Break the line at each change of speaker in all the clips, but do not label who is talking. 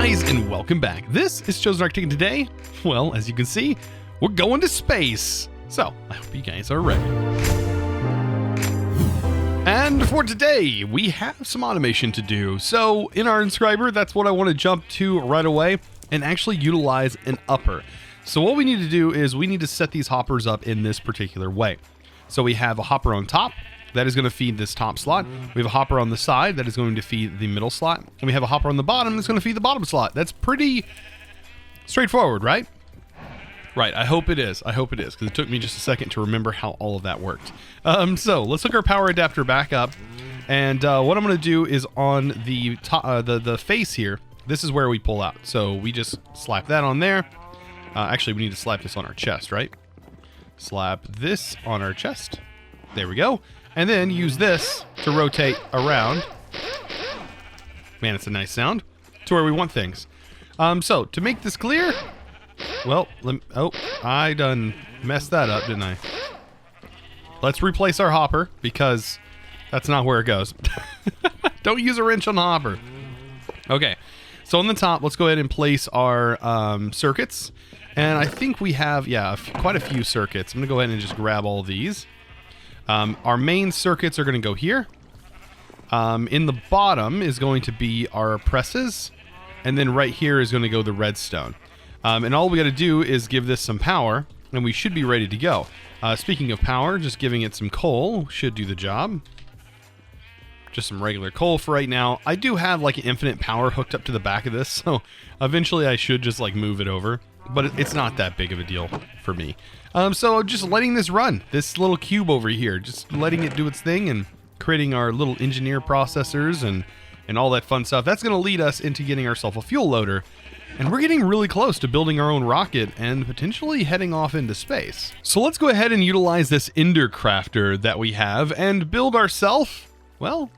guys, and welcome back. This is ChosenArchitect, and today, well, as you can see, we're going to space. So, I hope you guys are ready. And for today, we have some automation to do. So, in our inscriber, that's what I want to jump to right away and actually utilize an upper. So what we need to do is we need to set these hoppers up in this particular way. So we have a hopper on top that is going to feed this top slot. We have a hopper on the side that is going to feed the middle slot. And we have a hopper on the bottom that's going to feed the bottom slot. That's pretty straightforward, right? Right, I hope it is. I hope it is, because it took me just a second to remember how all of that worked. So let's hook our power adapter back up. And what I'm going to do is on the top, the face here, this is where we pull out. So we just slap that on there. Actually, we need to slap this on our chest, right? Slap this on our chest. There we go. And then use this to rotate around. Man, it's a nice sound. To where we want things. So, to make this clear... Well, I done messed that up, didn't I? Let's replace our hopper, because that's not where it goes. Don't use a wrench on the hopper. Okay. So on the top, let's go ahead and place our circuits. And I think we have, quite a few circuits. I'm going to go ahead and just grab all of these. Our main circuits are going to go here. In the bottom is going to be our presses. And then right here is going to go the redstone. And all we got to do is give this some power, and we should be ready to go. Speaking of power, just giving it some coal should do the job. Just some regular coal for right now. I do have like an infinite power hooked up to the back of this, so eventually I should just like move it over. But it's not that big of a deal for me. So just letting this run, this little cube over here, just letting it do its thing and creating our little engineer processors and all that fun stuff. That's going to lead us into getting ourselves a fuel loader. And we're getting really close to building our own rocket and potentially heading off into space. So let's go ahead and utilize this Ender Crafter that we have and build ourselves, well,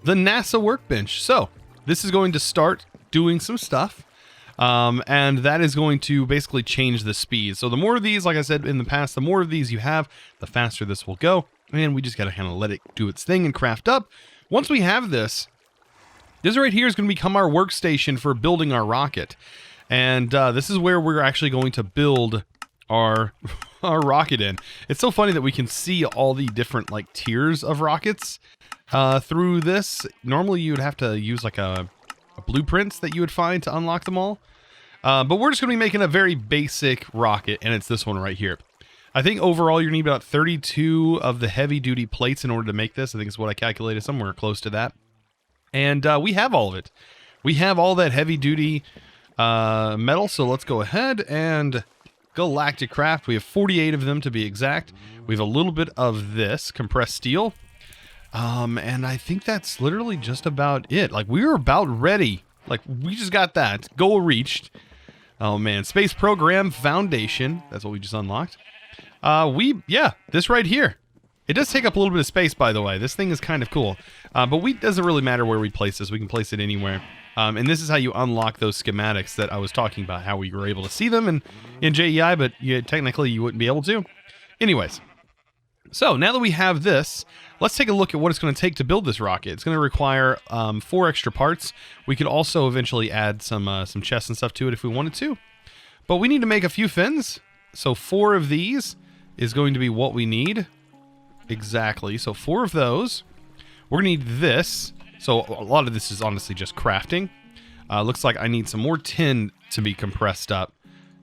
the NASA workbench. So this is going to start doing some stuff. And that is going to basically change the speed. So the more of these, like I said in the past, the more of these you have, the faster this will go. And we just got to kind of let it do its thing and craft up. Once we have this right here is going to become our workstation for building our rocket. And this is where we're actually going to build our rocket in. It's so funny that we can see all the different like tiers of rockets through this. Normally you would have to use like a blueprints that you would find to unlock them all. But we're just going to be making a very basic rocket, and it's this one right here. I think overall you're going to need about 32 of the heavy-duty plates in order to make this. I think it's what I calculated, somewhere close to that. And we have all of it. We have all that heavy-duty metal, so let's go ahead and Galactic Craft. We have 48 of them to be exact. We have a little bit of this compressed steel. And I think that's literally just about it. Like, we were about ready. Like, we just got that. Goal reached. Oh, man. Space Program Foundation. That's what we just unlocked. This right here. It does take up a little bit of space, by the way. This thing is kind of cool. But it doesn't really matter where we place this. We can place it anywhere. And this is how you unlock those schematics that I was talking about, how we were able to see them in JEI, but technically you wouldn't be able to. Anyways. So, now that we have this, let's take a look at what it's going to take to build this rocket. It's going to require 4 extra parts. We could also eventually add some chests and stuff to it if we wanted to. But we need to make a few fins. So 4 of these is going to be what we need. Exactly. So 4 of those. We're going to need this. So a lot of this is honestly just crafting. Looks like I need some more tin to be compressed up.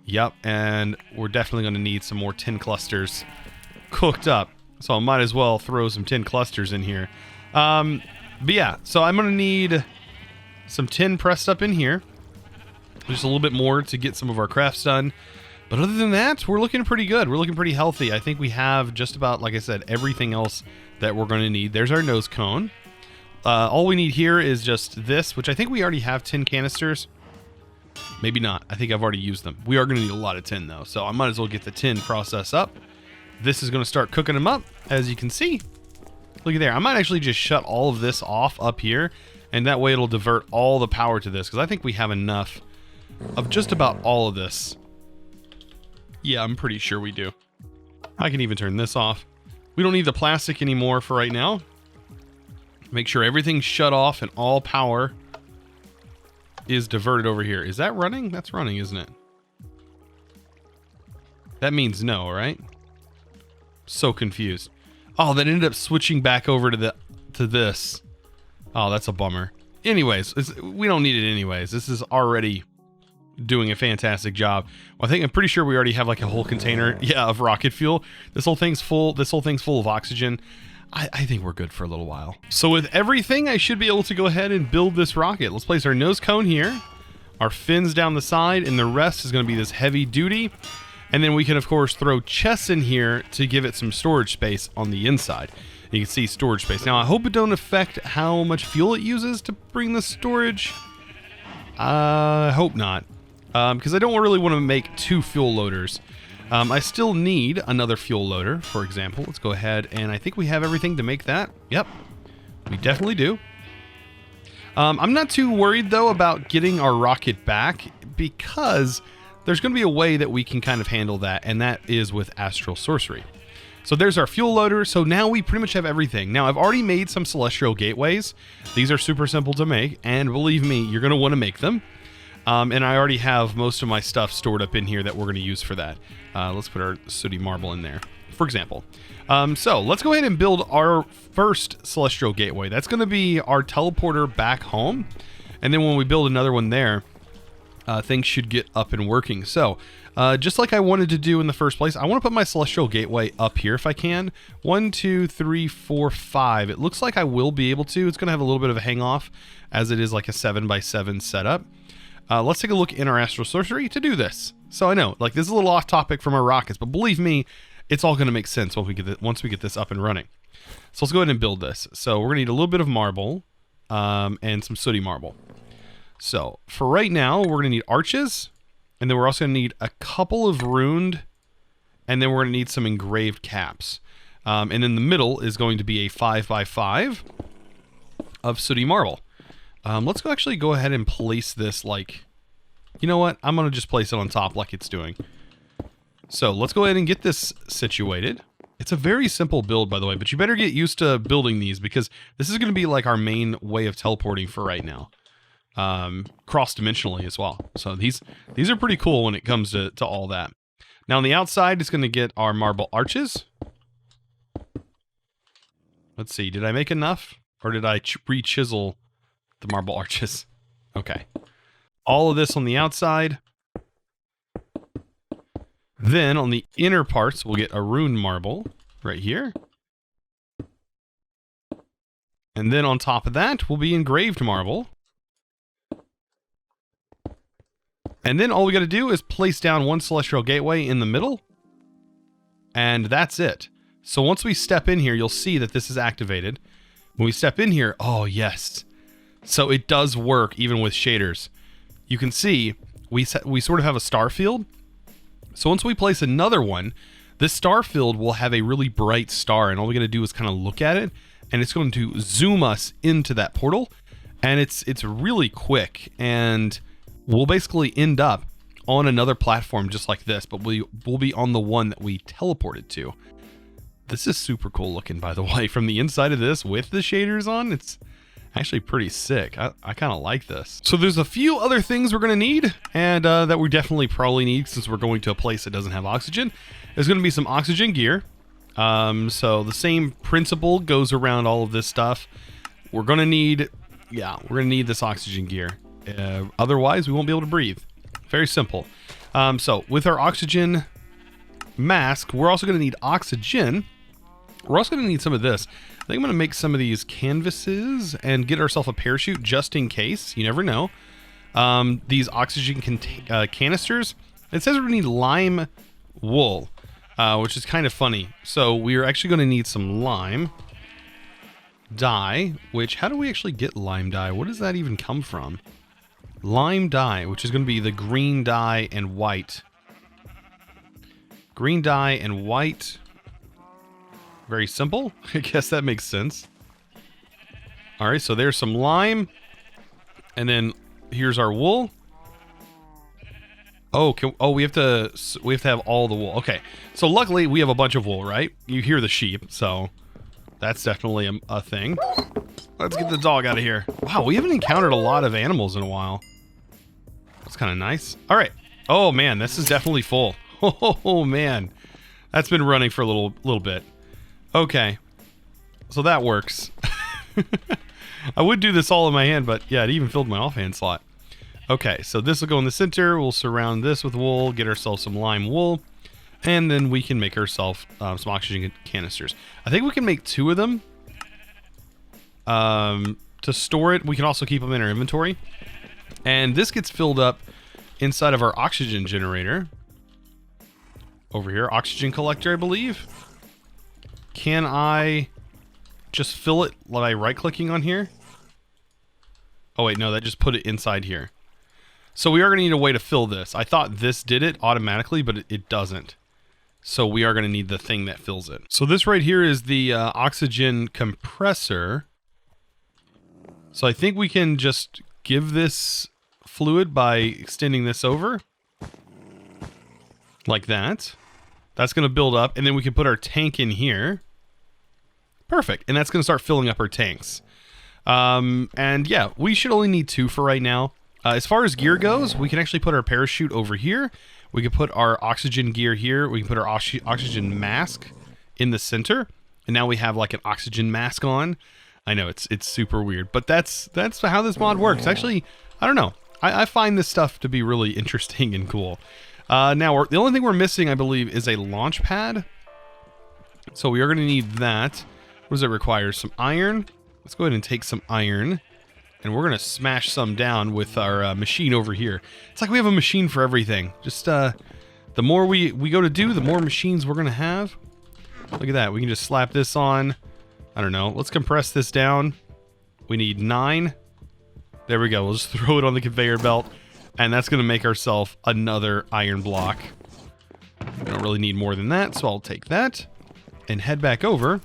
Yep. And we're definitely going to need some more tin clusters cooked up. So I might as well throw some tin clusters in here. But yeah, so I'm going to need some tin pressed up in here. Just a little bit more to get some of our crafts done. But other than that, we're looking pretty good. We're looking pretty healthy. I think we have just about, like I said, everything else that we're going to need. There's our nose cone. All we need here is just this, which I think we already have tin canisters. Maybe not. I think I've already used them. We are going to need a lot of tin, though. So I might as well get the tin process up. This is going to start cooking them up, as you can see. Look at there. I might actually just shut all of this off up here, and that way it'll divert all the power to this, because I think we have enough of just about all of this. Yeah, I'm pretty sure we do. I can even turn this off. We don't need the plastic anymore for right now. Make sure everything's shut off and all power is diverted over here. Is that running? That's running, isn't it? That means no, right? So confused. Oh, that ended up switching back over to this. Oh, that's a bummer. Anyways, we don't need it anyways. This is already doing a fantastic job. Well, I'm pretty sure we already have like a whole container, of rocket fuel. This whole thing's full. This whole thing's full of oxygen. I think we're good for a little while. So with everything, I should be able to go ahead and build this rocket. Let's place our nose cone here, our fins down the side, and the rest is going to be this heavy duty. And then we can, of course, throw chests in here to give it some storage space on the inside. You can see storage space. Now, I hope it don't affect how much fuel it uses to bring the storage. I hope not, because I don't really want to make 2 fuel loaders. I still need another fuel loader, for example. Let's go ahead, and I think we have everything to make that. Yep, we definitely do. I'm not too worried, though, about getting our rocket back, because there's going to be a way that we can kind of handle that, and that is with Astral Sorcery. So there's our fuel loader. So now we pretty much have everything. Now, I've already made some celestial gateways. These are super simple to make, and believe me, you're going to want to make them. And I already have most of my stuff stored up in here that we're going to use for that. Let's put our sooty marble in there, for example. So let's go ahead and build our first celestial gateway. That's going to be our teleporter back home. And then when we build another one there, things should get up and working. So just like I wanted to do in the first place, I want to put my celestial gateway up here if I can. 1, 2, 3, 4, 5. It looks like I will be able to. It's going to have a little bit of a hang off as it is like a 7x7 setup. Let's take a look in our Astral Sorcery to do this. So I know, like, this is a little off topic from our rockets, but believe me, it's all going to make sense once we get this up and running. So let's go ahead and build this. So we're going to need a little bit of marble and some sooty marble. So for right now, we're going to need arches, and then we're also going to need a couple of runed, and then we're going to need some engraved caps. And in the middle is going to be a 5x5 of sooty marble. Let's actually go ahead and place this like, you know what? I'm going to just place it on top like it's doing. So let's go ahead and get this situated. It's a very simple build, by the way, but you better get used to building these because this is going to be like our main way of teleporting for right now. Cross-dimensionally as well. So these are pretty cool when it comes to all that. Now on the outside, it's going to get our marble arches. Let's see. Did I make enough? Or did I re-chisel the marble arches? Okay. All of this on the outside. Then on the inner parts, we'll get a runed marble right here. And then on top of that will be engraved marble. And then all we got to do is place down one celestial gateway in the middle. And that's it. So once we step in here, you'll see that this is activated. When we step in here, oh yes. So it does work even with shaders. You can see we sort of have a star field. So once we place another one, this star field will have a really bright star, and all we got to do is kind of look at it, and it's going to zoom us into that portal, and it's really quick, and we'll basically end up on another platform just like this, but we'll be on the one that we teleported to. This is super cool looking, by the way. From the inside of this with the shaders on, it's actually pretty sick. I kind of like this. So there's a few other things we're going to need, and that we definitely probably need since we're going to a place that doesn't have oxygen. There's going to be some oxygen gear. So the same principle goes around all of this stuff. We're going to need this oxygen gear. Otherwise, we won't be able to breathe. Very simple. So with our oxygen mask, we're also going to need oxygen. We're also going to need some of this. I think I'm going to make some of these canvases and get ourselves a parachute just in case. You never know. These oxygen canisters. It says we're going to need lime wool, which is kind of funny. So we're actually going to need some lime dye, which, how do we actually get lime dye? What does that even come from? Lime dye, which is going to be the green dye and white. Green dye and white. Very simple. I guess that makes sense. All right, so there's some lime. And then here's our wool. Oh, we have to have all the wool. Okay. So luckily we have a bunch of wool, right? You hear the sheep, so that's definitely a thing. Let's get the dog out of here. Wow, we haven't encountered a lot of animals in a while. That's kind of nice. All right. Oh man, this is definitely full. Oh man, that's been running for a little bit. Okay, so that works. I would do this all in my hand, but yeah, it even filled my offhand slot. Okay, so this will go in the center. We'll surround this with wool, get ourselves some lime wool, and then we can make ourselves some oxygen canisters. I think we can make 2 of them. To store it, we can also keep them in our inventory. And this gets filled up inside of our oxygen generator. Over here, oxygen collector, I believe. Can I just fill it by right-clicking on here? Oh wait, no, that just put it inside here. So we are going to need a way to fill this. I thought this did it automatically, but it doesn't. So we are going to need the thing that fills it. So this right here is the oxygen compressor. So I think we can just give this fluid by extending this over. Like that. That's going to build up, and then we can put our tank in here. Perfect. And that's going to start filling up our tanks. And yeah, we should only need 2 for right now. As far as gear goes, we can actually put our parachute over here. We can put our oxygen gear here. We can put our oxygen mask in the center. And now we have like an oxygen mask on. I know it's super weird, but that's how this mod works. Actually, I don't know. I find this stuff to be really interesting and cool. Now, the only thing we're missing, I believe, is a launch pad. So we are going to need that. What does it require? Some iron. Let's go ahead and take some iron. And we're going to smash some down with our machine over here. It's like we have a machine for everything. Just the more we go to do, the more machines we're going to have. Look at that. We can just slap this on. I don't know. Let's compress this down. We need 9. There we go. We'll just throw it on the conveyor belt. And that's going to make ourselves another iron block. We don't really need more than that, so I'll take that and head back over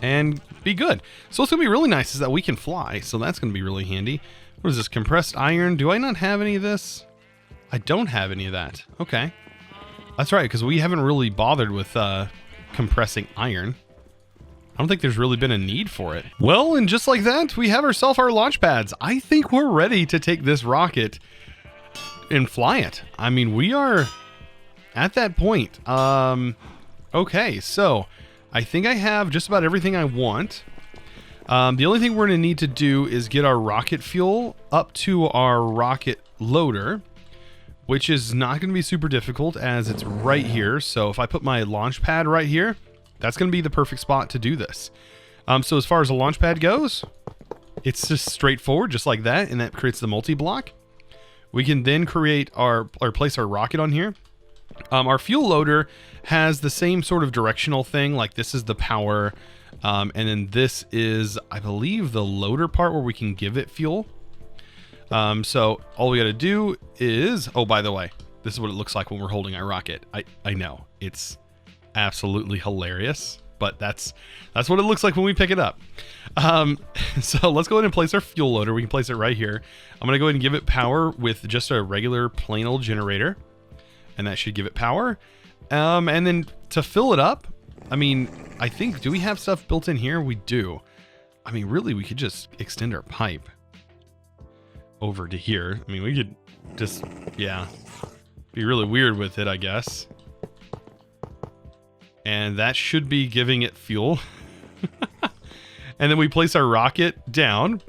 and be good. So what's going to be really nice is that we can fly, so that's going to be really handy. What is this? Compressed iron? Do I not have any of this? I don't have any of that. Okay. That's right, because we haven't really bothered with compressing iron. I don't think there's really been a need for it. Well, and just like that, we have ourselves our launch pads. I think we're ready to take this rocket and fly it. I mean, we are at that point. Okay, so I think I have just about everything I want. The only thing we're going to need to do is get our rocket fuel up to our rocket loader, which is not going to be super difficult as it's right here. So if I put my launch pad right here, that's going to be the perfect spot to do this. So as far as the launch pad goes, it's just straightforward, just like that, and that creates the multi-block. We can then create or place our rocket on here. Our fuel loader has the same sort of directional thing, like this is the power, and then this is, I believe, the loader part where we can give it fuel. So all we got to do is, oh, by the way, this is what it looks like when we're holding our rocket. I know, it's absolutely hilarious, but that's what it looks like when we pick it up. So let's go ahead and place our fuel loader. We can place it right here. I'm going to go ahead and give it power with just a regular plain old generator, and that should give it power. And then to fill it up, I mean, I think, do we have stuff built in here? We do. I mean, really, we could just extend our pipe over to here. I mean, we could just, yeah, be really weird with it, I guess. And that should be giving it fuel. And then we place our rocket down.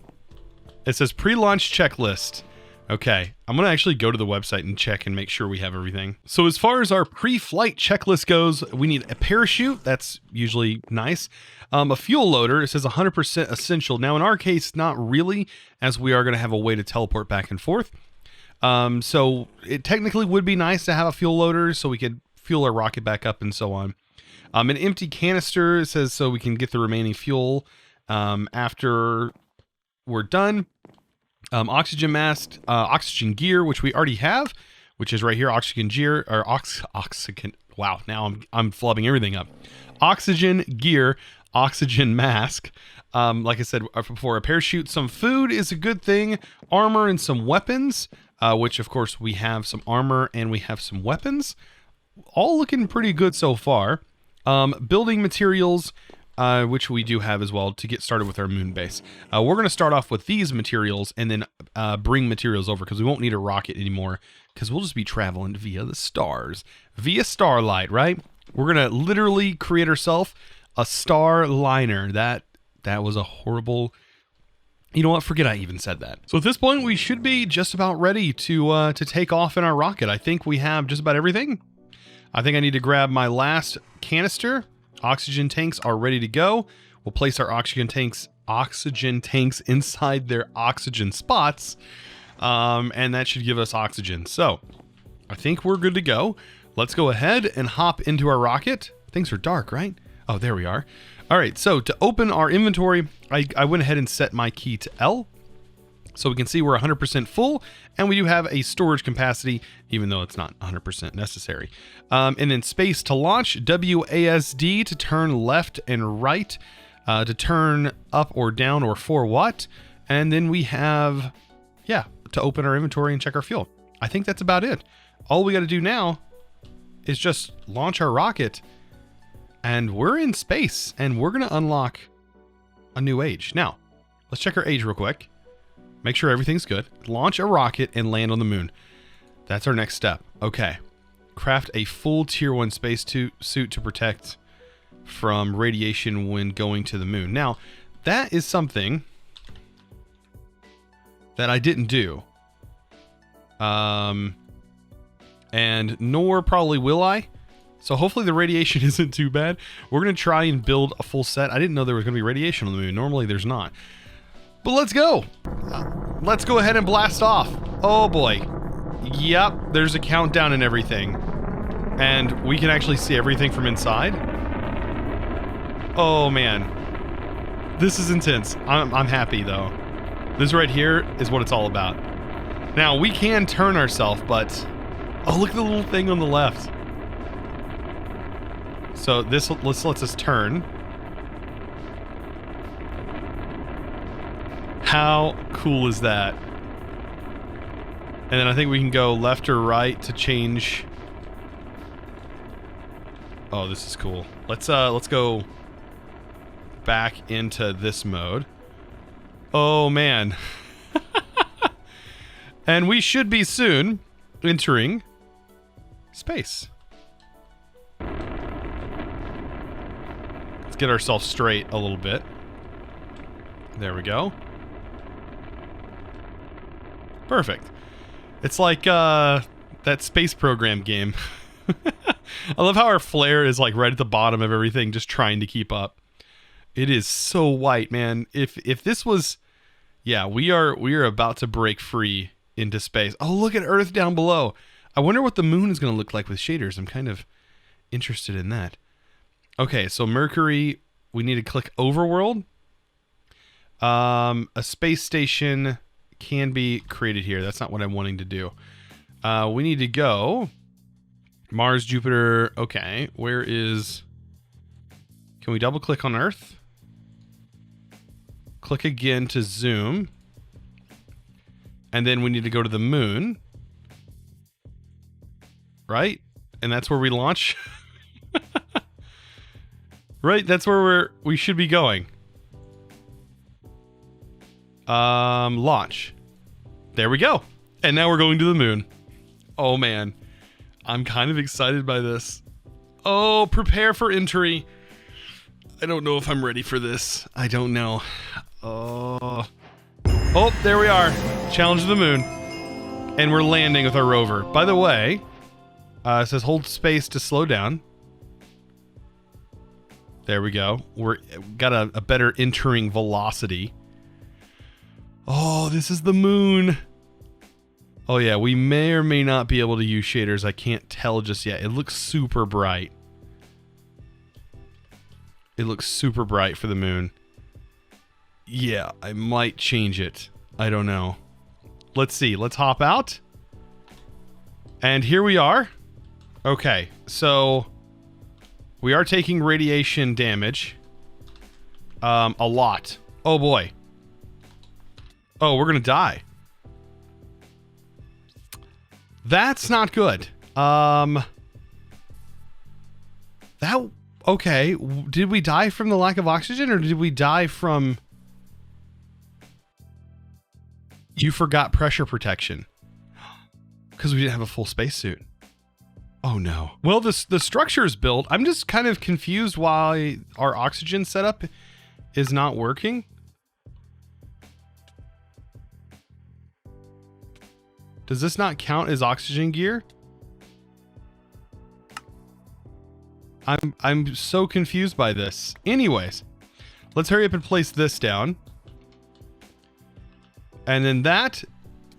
It says pre-launch checklist. Okay, I'm going to actually go to the website and check and make sure we have everything. So as far as our pre-flight checklist goes, we need a parachute. That's usually nice. A fuel loader. It says 100% essential. Now, in our case, not really, as we are going to have a way to teleport back and forth. So it technically would be nice to have a fuel loader so we could fuel our rocket back up and so on. An empty canister, it says, so we can get the remaining fuel after we're done. Oxygen mask, oxygen gear, which we already have, which is right here. Oxygen gear, or oxygen. Wow, now I'm flubbing everything up. Oxygen gear, oxygen mask. Like I said before, a parachute, some food is a good thing. Armor and some weapons, which of course we have some armor and we have some weapons. All looking pretty good so far. Building materials, which we do have as well to get started with our moon base. We're going to start off with these materials and then bring materials over because we won't need a rocket anymore because we'll just be traveling via the stars, via starlight, right? We're going to literally create ourselves a star liner. That was a horrible... You know what? Forget I even said that. So at this point, we should be just about ready to take off in our rocket. I think we have just about everything. I think I need to grab my last canister. Oxygen tanks are ready to go. We'll place our oxygen tanks inside their oxygen spots, and that should give us oxygen. So I think we're good to go. Let's go ahead and hop into our rocket. Things are dark, right? Oh, there we are. All right, so to open our inventory, I went ahead and set my key to L. So we can see we're 100% full, and we do have a storage capacity, even though it's not 100% necessary. And then space to launch, WASD to turn left and right, to turn up or down or for what. And then we have, yeah, to open our inventory and check our fuel. I think that's about it. All we got to do now is just launch our rocket, and we're in space, and we're going to unlock a new age. Now, let's check our age real quick. Make sure everything's good. Launch a rocket and land on the moon. That's our next step. Okay. Craft a full tier 1 space suit to protect from radiation when going to the moon. Now, that is something that I didn't do. And nor probably will I. So hopefully the radiation isn't too bad. We're going to try and build a full set. I didn't know there was going to be radiation on the moon. Normally there's not. But let's go. Let's go ahead and blast off. Oh boy. Yep, there's a countdown and everything. And we can actually see everything from inside. Oh man. This is intense. I'm happy though. This right here is what it's all about. Now we can turn ourselves, but... Oh, look at the little thing on the left. So this lets us turn. How cool is that? And then I think we can go left or right to change. Oh, this is cool. Let's go back into this mode. Oh man. And we should be soon entering space. Let's get ourselves straight a little bit. There we go. Perfect. It's like that space program game. I love how our flare is like right at the bottom of everything, just trying to keep up. It is so white, man. If this was, yeah, we are about to break free into space. Oh, look at Earth down below. I wonder what the moon is going to look like with shaders. I'm kind of interested in that. Okay, so Mercury, we need to click Overworld. A space station can be created here. That's not what I'm wanting to do. We need to go Mars, Jupiter. Okay, where is... Can we double click on Earth? Click again to zoom. And then we need to go to the moon. Right? And that's where we launch. Right? That's where we should be going. Launch. There we go. And now we're going to the moon. Oh man. I'm kind of excited by this. Oh, prepare for entry. I don't know if I'm ready for this. I don't know. Oh, there we are. Challenge of the moon. And we're landing with our rover. By the way, it says hold space to slow down. There we go. We're got a better entering velocity. Oh, this is the moon. Oh yeah, we may or may not be able to use shaders. I can't tell just yet. It looks super bright. It looks super bright for the moon. Yeah, I might change it. I don't know. Let's see. Let's hop out. And here we are. Okay, so we are taking radiation damage. A lot. Oh boy. Oh, we're gonna die. That's not good. That Okay, did we die from the lack of oxygen, or did we die from... You forgot pressure protection. Because we didn't have a full spacesuit. Oh no. Well, the structure is built. I'm just kind of confused why our oxygen setup is not working. Does this not count as oxygen gear? I'm so confused by this. Anyways, let's hurry up and place this down. And then that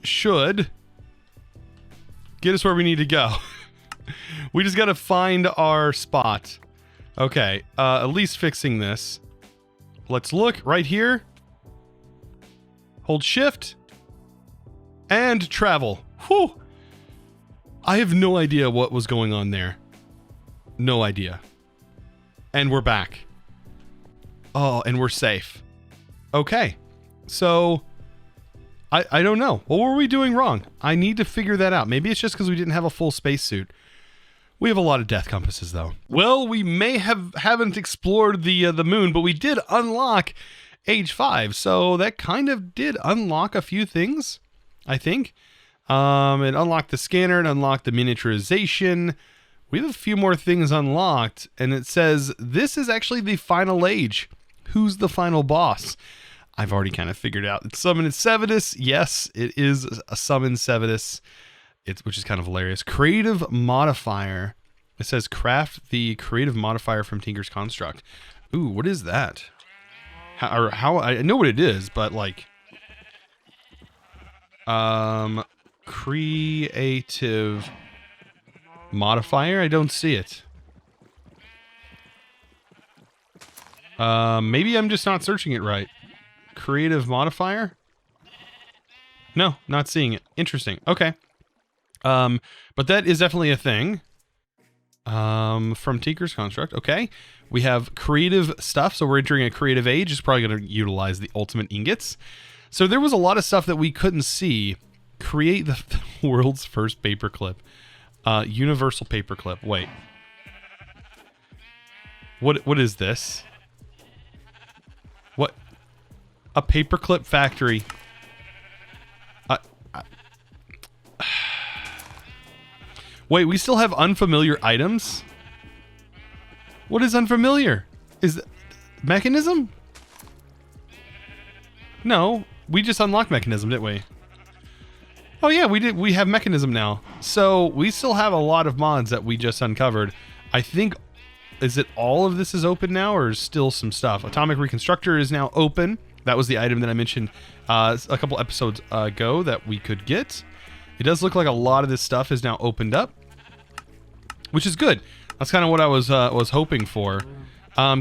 should get us where we need to go. We just got to find our spot. Okay, at least fixing this. Let's look right here. Hold shift. And travel. Whew. I have no idea what was going on there. No idea. And we're back. Oh, and we're safe. Okay. So, I don't know. What were we doing wrong? I need to figure that out. Maybe it's just because we didn't have a full spacesuit. We have a lot of death compasses, though. Well, we may haven't explored the moon, but we did unlock age 5. So that kind of did unlock a few things, I think. It unlocked the scanner, it unlocked the miniaturization. We have a few more things unlocked, and it says this is actually the final age. Who's the final boss? I've already kind of figured out. It's Summon Sevidus. Yes, it is a Summon Sevidus, which is kind of hilarious. Creative modifier. It says craft the creative modifier from Tinker's Construct. Ooh, what is that? How I know what it is, but like... creative... modifier? I don't see it. Maybe I'm just not searching it right. Creative modifier? No, not seeing it. Interesting. Okay. But that is definitely a thing. From Tinker's Construct. Okay. We have creative stuff, so we're entering a creative age. It's probably going to utilize the ultimate ingots. So there was a lot of stuff that we couldn't see. Create the world's first paperclip. Universal paperclip. Wait. What is this? What? A paperclip factory. Wait, we still have unfamiliar items? What is unfamiliar? Is mechanism? No, we just unlocked mechanism, didn't we? Oh yeah, we did. We have mechanism now. So we still have a lot of mods that we just uncovered. I think, is it all of this is open now, or is still some stuff? Atomic Reconstructor is now open. That was the item that I mentioned a couple episodes ago that we could get. It does look like a lot of this stuff is now opened up, which is good. That's kind of what I was hoping for.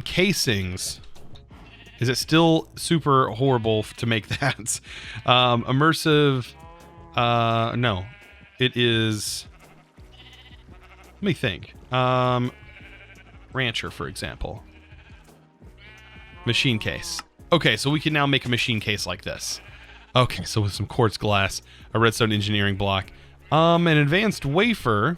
Casings. Is it still super horrible to make that? Immersive. No. It is... Let me think. Rancher, for example. Machine case. Okay, so we can now make a machine case like this. Okay, so with some quartz glass, a redstone engineering block, an advanced wafer,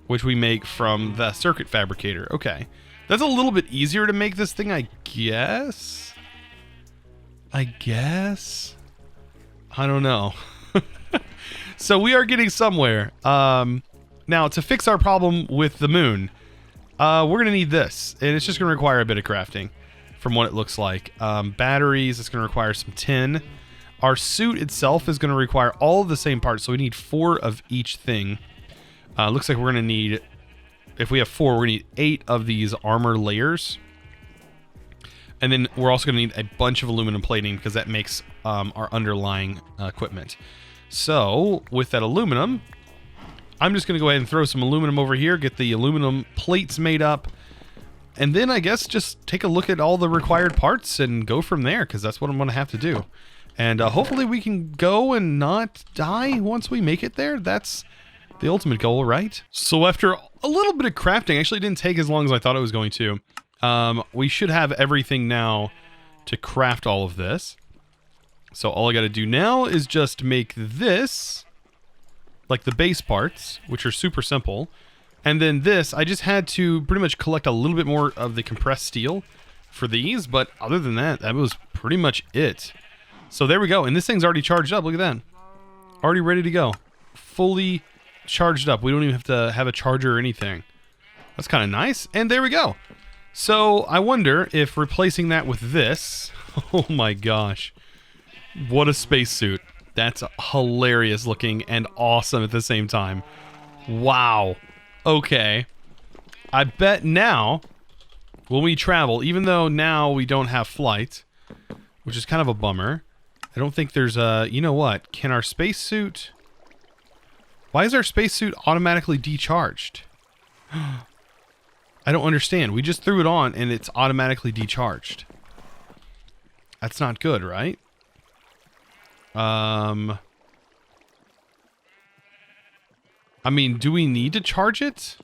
which we make from the circuit fabricator. Okay. That's a little bit easier to make this thing, I guess? I don't know. So we are getting somewhere. Now, to fix our problem with the moon, we're going to need this. And it's just going to require a bit of crafting from what it looks like. Batteries, it's going to require some tin. Our suit itself is going to require all of the same parts, so we need 4 of each thing. Looks like we're going to need, if we have 4, we're going to need 8 of these armor layers. And then we're also going to need a bunch of aluminum plating because that makes our underlying equipment. So, with that aluminum, I'm just going to go ahead and throw some aluminum over here, get the aluminum plates made up, and then I guess just take a look at all the required parts and go from there, because that's what I'm going to have to do. And hopefully we can go and not die once we make it there. That's the ultimate goal, right? So after a little bit of crafting, actually didn't take as long as I thought it was going to. We should have everything now to craft all of this. So all I got to do now is just make this, like the base parts, which are super simple. And then this, I just had to pretty much collect a little bit more of the compressed steel for these, but other than that, that was pretty much it. So there we go, and this thing's already charged up. Look at that. Already ready to go. Fully charged up. We don't even have to have a charger or anything. That's kind of nice, and there we go. So I wonder if replacing that with this, oh my gosh, what a spacesuit. That's hilarious looking and awesome at the same time. Wow. Okay. I bet now, when we travel, even though now we don't have flight, which is kind of a bummer, I don't think there's a... You know what? Can our spacesuit... Why is our spacesuit automatically decharged? I don't understand. We just threw it on and it's automatically decharged. That's not good, right? I mean, do we need to charge it?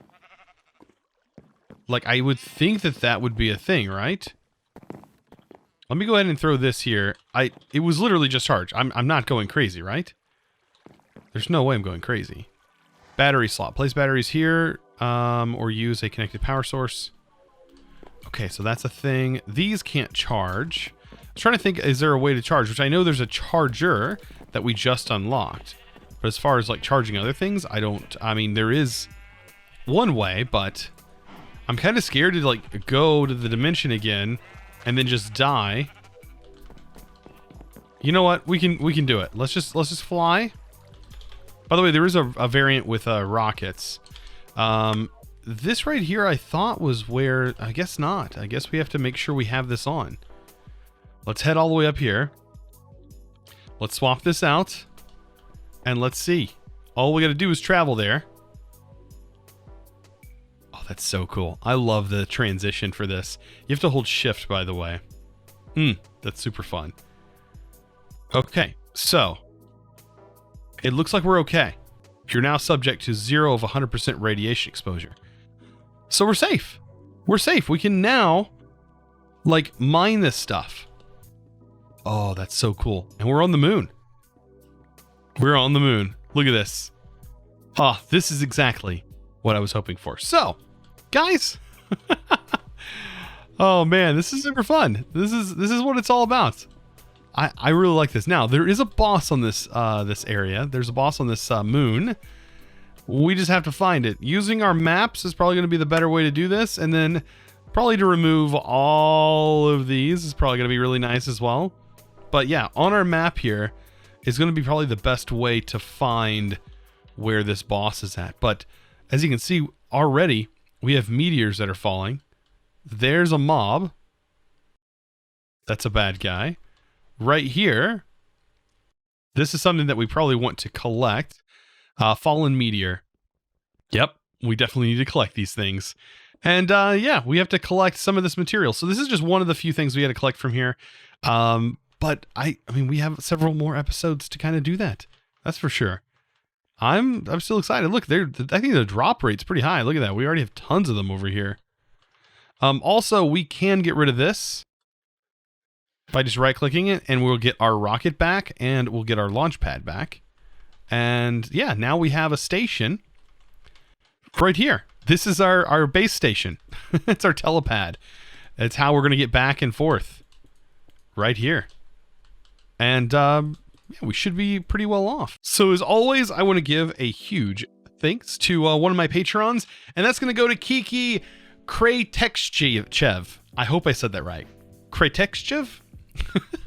Like, I would think that that would be a thing, right? Let me go ahead and throw this here. It was literally just charged. I'm not going crazy, right? There's no way I'm going crazy. Battery slot. Place batteries here, or use a connected power source. Okay, so that's a thing. These can't charge. I was trying to think, is there a way to charge? Which I know there's a charger that we just unlocked. But as far as like charging other things, I mean, there is one way, but I'm kind of scared to like go to the dimension again and then just die. You know what? We can do it. Let's just fly. By the way, there is a variant with rockets. This right here I thought was where, I guess not. I guess we have to make sure we have this on. Let's head all the way up here. Let's swap this out. And let's see. All we got to do is travel there. Oh, that's so cool. I love the transition for this. You have to hold shift, by the way. That's super fun. Okay, so it looks like we're okay. You're now subject to 0 of 100% radiation exposure. So we're safe. We're safe. We can now, like, mine this stuff. Oh, that's so cool. And we're on the moon. We're on the moon. Look at this. Ah, this is exactly what I was hoping for. So, guys. Oh man, this is super fun. This is what it's all about. I really like this. Now, there is a boss on this this area. There's a boss on this moon. We just have to find it. Using our maps is probably going to be the better way to do this, and then probably to remove all of these is probably going to be really nice as well. But yeah, on our map here is going to be probably the best way to find where this boss is at. But as you can see already, we have meteors that are falling. There's a mob. That's a bad guy. Right here, this is something that we probably want to collect. Fallen meteor. Yep, we definitely need to collect these things. And yeah, we have to collect some of this material. So this is just one of the few things we had to collect from here. But I mean, we have several more episodes to kind of do that. That's for sure. I'm still excited. Look, I think the drop rate's pretty high. Look at that. We already have tons of them over here. Also, we can get rid of this by just right-clicking it, and we'll get our rocket back, and we'll get our launch pad back. And yeah, now we have a station right here. This is our base station. It's our telepad. It's how we're going to get back and forth. Right here. And yeah, we should be pretty well off. So as always, I want to give a huge thanks to one of my patrons, and that's going to go to Kiki Kraytekschev. I hope I said that right. Kraytekschev?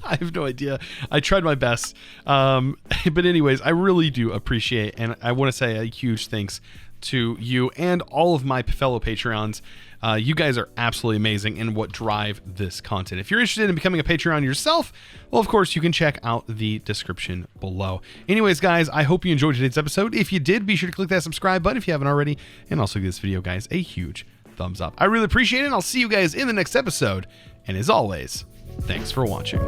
I have no idea. I tried my best. But anyways, I really do appreciate, and I want to say a huge thanks to you and all of my fellow Patreons. You guys are absolutely amazing and what drive this content. If you're interested in becoming a Patreon yourself, well, of course, you can check out the description below. Anyways, guys, I hope you enjoyed today's episode. If you did, be sure to click that subscribe button if you haven't already, and also give this video, guys, a huge thumbs up. I really appreciate it, and I'll see you guys in the next episode. And as always, thanks for watching.